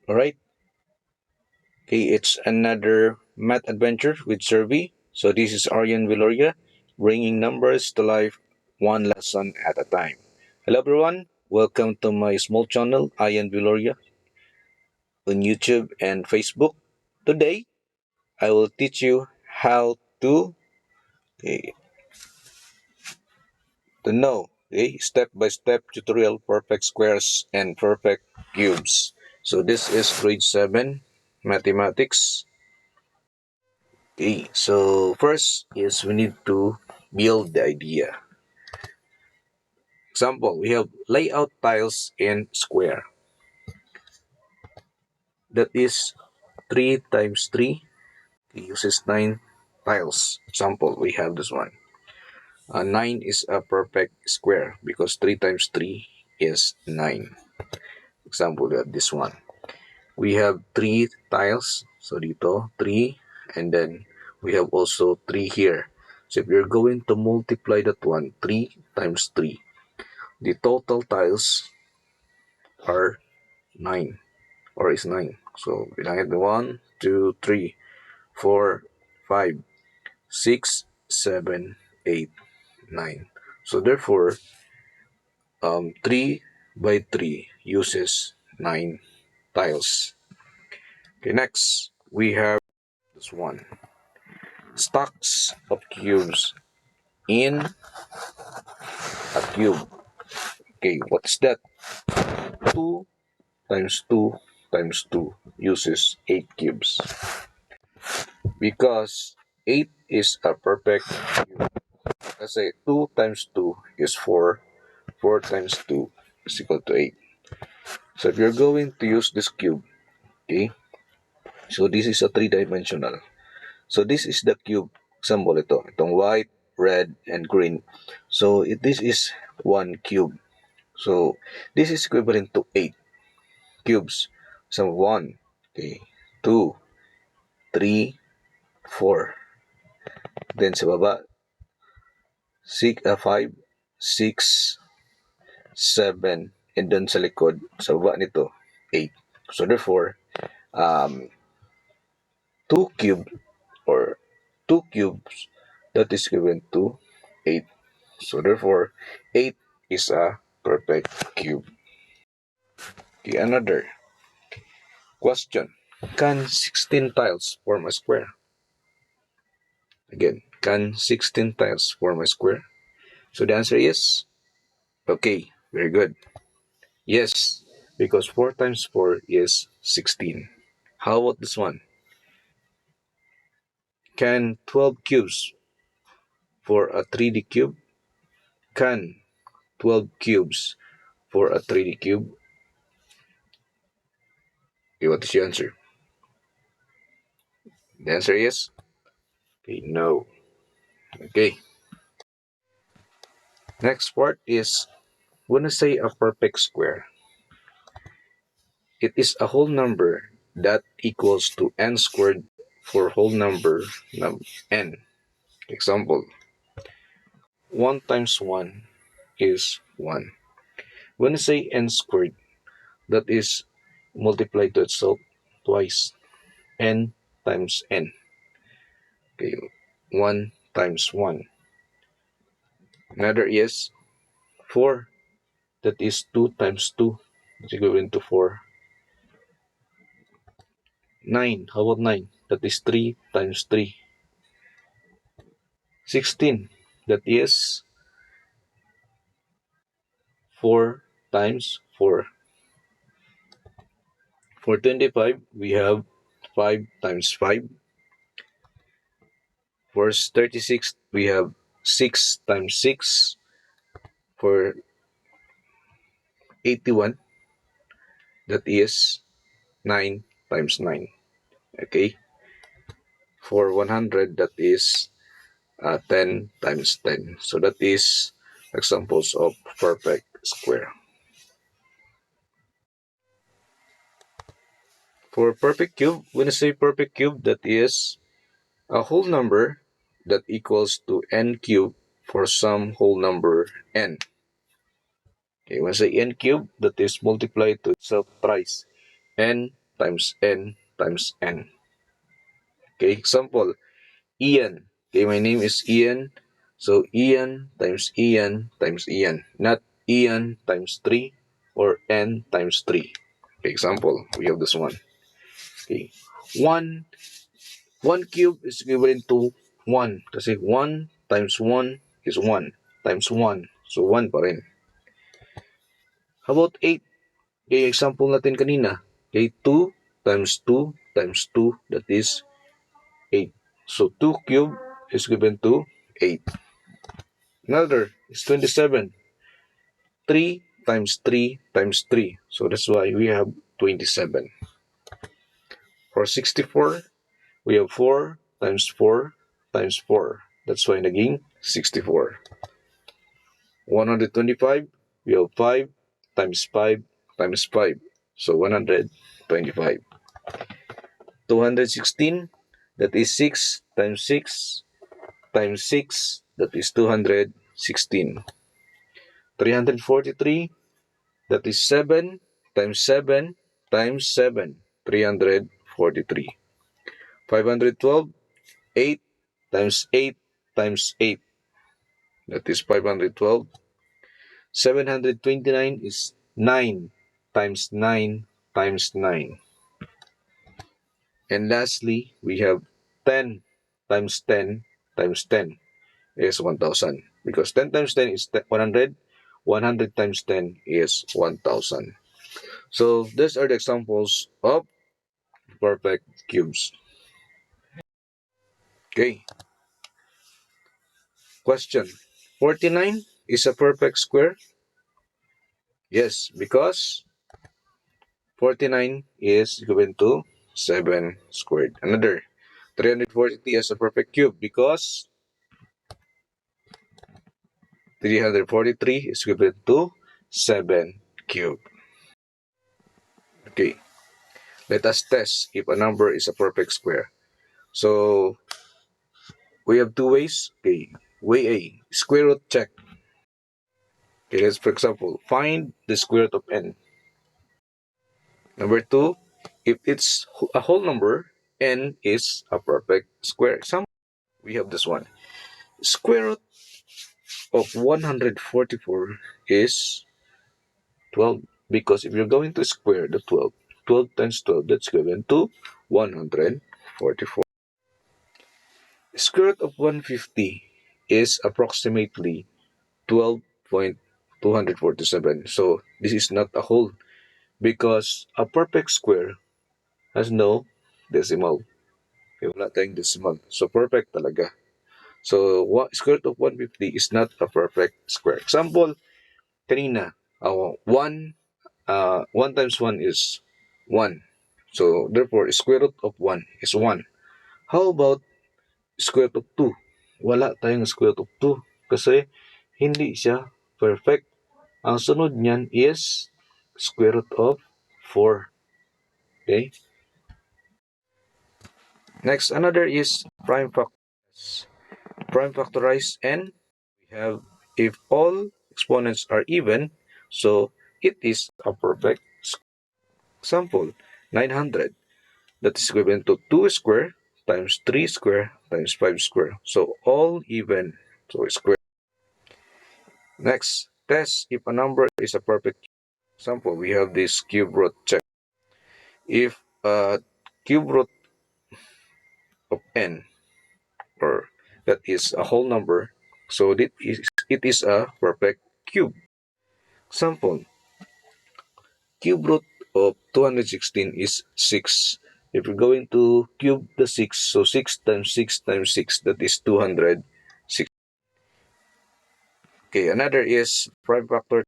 Alright, okay, it's another math adventure with Survey. So this is Aryan Viloria, bringing numbers to life one lesson at a time. Hello everyone, welcome to my small channel, Aryan Viloria, on YouTube and Facebook. Today, I will teach you how okay, to know step-by-step tutorial perfect squares and perfect cubes. So this is grade 7 mathematics. Okay, so first is we need to build the idea. Example, we have layout tiles in square. That is 3 times 3. It uses 9 tiles. Example, we have this one. 9 is a perfect square because 3 times 3 is 9. Example, we have this one. We have 3 tiles. So dito, 3. And then we have also 3 here. So if you're going to multiply that one, 3 times 3, the total tiles are 9 or is 9. So bilangin mo 1, 2, 3, 4, 5, 6, 7, 8, 9. So therefore, 3 by 3 uses 9 tiles. Okay, next we have this one. Stacks of cubes in a cube. Okay, what's that? 2 times 2 times 2 uses 8 cubes. Because 8 is a perfect cube. Let's say 2 times 2 is 4. 4 times 2 is equal to 8. So if you're going to use this cube, okay, so this is a three-dimensional. So this is the cube. Example ito. Itong white, red, and green. So this is one cube. So this is equivalent to 8 cubes. So 1, okay, 2, 3, 4. Then sa baba, 5, 6, 7, and then sa likod, sa baba nito, 8. So therefore, um, 2 cubes or 2 cubes that is given to 8. So therefore, 8 is a perfect cube. Okay, another question. Can 16 tiles form a square? Again, can 16 tiles form a square? So the answer is, okay, very good. Yes, because 4 times 4 is 16. How about this one? Can 12 cubes for a 3D cube? Can 12 cubes for a 3D cube? Okay, what is your answer? The answer is, okay, no. Okay. Next part is when I say a perfect square, it is a whole number that equals to n squared for whole number n. Example, 1 times 1 is 1. When I say n squared, that is multiplied to itself twice. N times n. Okay, 1 times 1. Another is 4. That is 2 times 2. It's equivalent to 4. 9. How about 9? That is 3 times 3. 16. That is 4 times 4. For 25, we have 5 times 5. For 36, we have 6 times 6. For 81, that is 9 times 9. Okay? For 100, that is 10 times 10. So that is examples of perfect square. For perfect cube, when I say perfect cube, that is a whole number that equals to n cube for some whole number n. Okay, when I say n cube, that is multiplied to itself thrice. N times n times n. Okay, example, Ian. Okay, my name is Ian. So Ian times Ian times Ian, not Ian times 3 or n times 3. Okay, example, we have this one. Okay, 1 1 cube is equivalent to 1 kasi 1 times 1 is 1 times 1. So 1 pa rin. How about 8? Okay, example natin kanina. Okay, 2 times 2 times 2, that is 8. So 2 cube is given to 8. Another is 27. 3 times 3 times 3. So that's why we have 27. For 64, we have 4 times 4 times 4. That's why naging 64. 125, we have 5 times 5 times 5. So 125. 216, that is 6 times 6 times 6, that is 216. 343, that is 7 times 7 times 7, 343. 512, 8 times 8 times 8, that is 512. 729 is 9 times 9 times 9. And lastly, we have 10 times 10 times 10 is 1000. Because 10 times 10 is 100. 100 times 10 is 1000. So these are the examples of perfect cubes. Okay. Question. 49 is a perfect square? Yes, because 49 is equivalent to 7 squared. Another. 343 is a perfect cube because 343 is equivalent to 7 cube. Okay. Let us test if a number is a perfect square. So we have two ways. Okay. Way A, square root check. Okay, let's for example, find the square root of n. Number two, if it's a whole number, n is a perfect square. Example, we have this one. Square root of 144 is 12 because if you're going to square the 12, 12 times 12, that's given to 144. Square root of 150 is approximately 12.247. So this is not a whole because a perfect square has no decimal. Wala tayong decimal. So perfect talaga. So square root of 150 is not a perfect square. Example, kanina, 1 times 1 is 1. So therefore, square root of 1 is 1. How about square root of 2? Wala tayong square root of 2 kasi hindi siya perfect. Ang sunod niyan is square root of 4. Okay? Next, another is prime factorize. Prime factorize n. We have if all exponents are even, so it is a perfect square. Example, 900. That is equivalent to 2 square times 3 square times 5 square. So all even. So square. Next, test if a number is a perfect cube. Example, we have this cube root check. If a cube root of n, or that is a whole number, so it is a perfect cube. Example, cube root of 216 is 6. If we're going to cube the 6, so 6 times 6 times 6, that is 206. Okay, another is prime factor.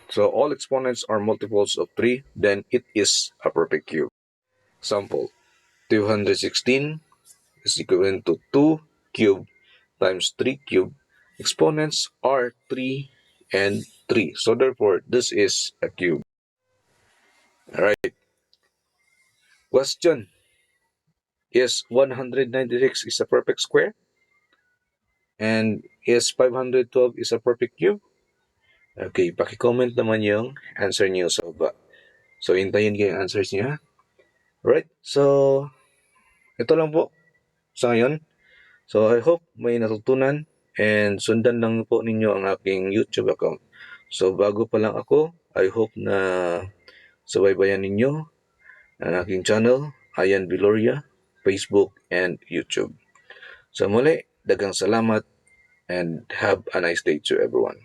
So all exponents are multiples of 3, then it is a perfect cube. Example, 216 is equivalent to 2 cube times 3 cube. Exponents are 3 and 3. So therefore, this is a cube. Alright. Question. Is 196 is a perfect square? And is 512 is a perfect cube? Okay, paki-comment naman yung answer niyo sa baba. So, hintayin ko yung answers niyo. Right? So, ito lang po sa ngayon. So, I hope may natutunan and sundan lang po ninyo ang aking YouTube account. So, bago pa lang ako, I hope na subaybayan ninyo ang aking channel, Ayan Viloria, Facebook, and YouTube. So muli, dagang salamat and have a nice day to everyone.